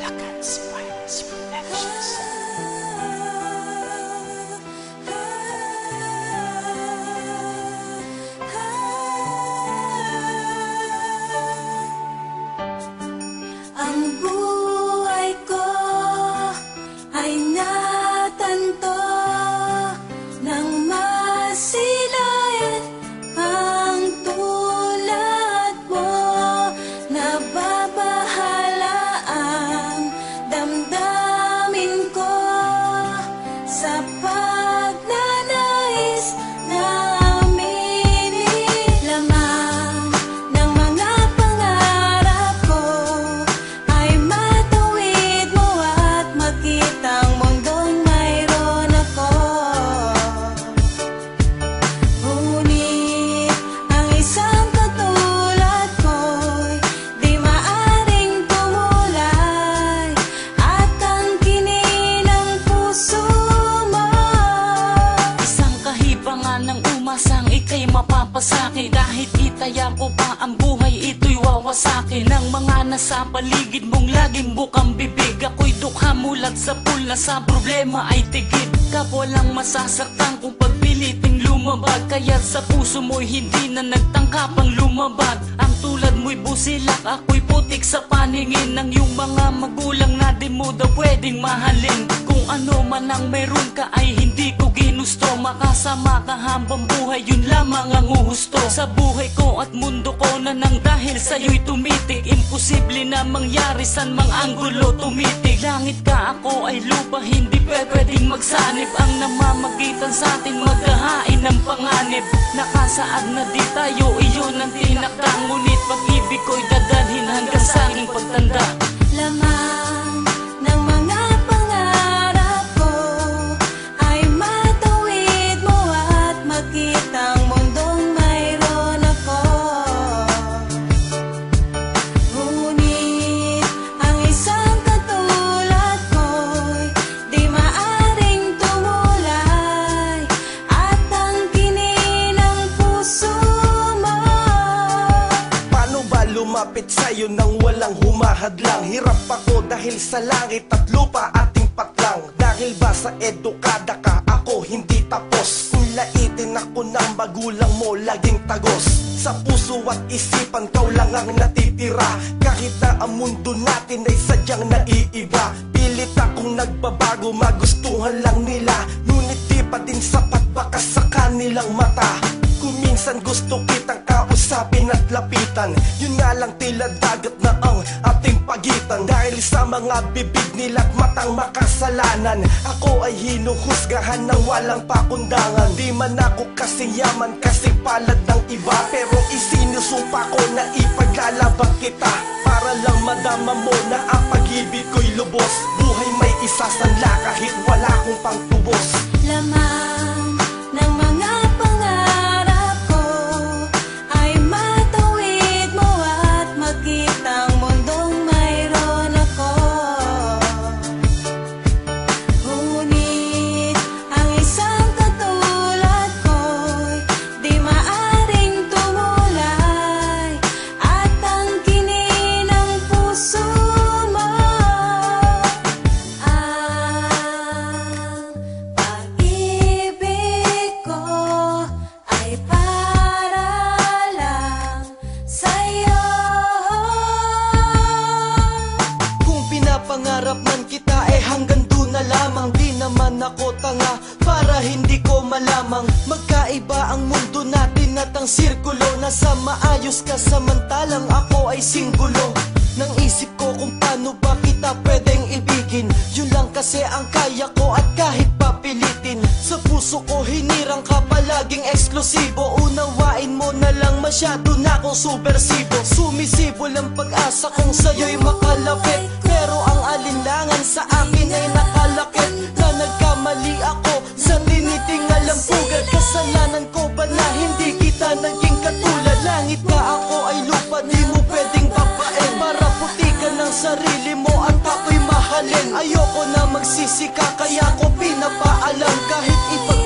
Bulacan Spines Productions. Ang buhay ko ay natanto ng masilayan. Ang tulad mo, nababahala ang damdamin ko sa pagnanais na aminin lamang ng mga pangarap ko ay matawid mo at makitang mundong mayroon ako. Ngunit ang isang katulad ko'y di maaring tumulay at tangkinin ang puso mo. Isang kahibangan ng umasang ika'y mapapasaki. Kahit itaya ko pa ang buhay, ito'y wawasaki ng mga nasa paligid mong laging bukang bibig. Ako'y dukha mulat sa pula, sa problema ay tigid. Kapwa lang masasaktan kung pagpiliting lumabag. Kaya sa puso mo'y hindi na nagtangkapang lumabag. Ang tulad mo'y busilak, ako'y putik sa paningin ng iyong mga magulang na di mo daw pwedeng mahalin. Kung ano man ang meron ka ay hindi ko ginusto. Makasama ka hambang buhay, yun lamang ang uhusto. Sa buhay ko at mundo ko na nang dahil sa'yo'y tumitik. Imposible na mangyari san mang anggulo tumitig. Langit ka, ako ay lupa, hindi pwedeng magsanib. Ang namamagitan sa atin maghahain ng panganib. Nakasaad na di tayo, iyon ang tinakda. Ngunit pag-ibig ko'y dadalhin hanggang sa aking pagtanda. Lamang ng mga pangarap ko ay matawid mo at makitang mundong mayroon ako. Ngunit ang isang katulad ko'y di maaring tumulay at tangkinin ang puso mo. Paano ba lumapit sa'yo nang walang humahadlang? Hirap ako dahil sa langit at lupa ating patlang. Dahil ba sa edukada ka, ako hindi tapos. Kung laitin ako ng magulang mo, laging tagos. Sa puso at isipan, kau lang ang natitira. Kahit na ang mundo natin ay sadyang naiiba. Pilit akong nagbabago, magustuhan lang nila. Ngunit di pa din sapat, baka sa kanilang mata. Kung minsan gusto kitang kausapin at lapitan, yun nga lang tila dagat na ang ating pagitan. Dahil sa mga bibig nila't matang makasalanan, ako ay hinuhusgahan ng walang pakundangan. Di man ako kasing yaman, kasing palad ng iba, pero isinusumpa ko na ipaglalaban kita. Para lang madama mo na ang pag-ibig ko'y lubos. Buhay may isasanla kahit wala kong pangtubos. Lamang ng mga pangarap ko ay matawid mo at makitang mundong mayroon ako. Ngunit ang isang katulad ko'y di maaring tumulay at tangkinin ang puso mo. Ang pag-ibig ko ay para lang sa'yo. Kung pinapangarap man kita hanggang doon na lamang. Di naman ako tanga para hindi ko malamang. Magkaiba ang mundo natin at ang sirkulo. Nasa maayos ka samantalang ako ay singgulo. Nang isip ko kung paano ba kita pwedeng ibigin. Yun lang kasi ang kaya ko at kahit papilitin. Sa puso ko hinirang ka palaging eksklusibo. Unawain mo na lang masyado na akong subversibo. Sumisibol ang pag-asa kung sa'yo'y makalapit. Pero ang alinlangan sa akin ay nakalakit. Na nagkamali ako sa tinitingal ang pugad. Kasalanan ko ba na hindi kita naging katulad? Langit ka, ako ay lupa, di mo pwedeng babain. Para putikan ang sarili mo at ako'y mahalin. Ayoko na magsisika kaya ko pinapaalam. Kahit ipag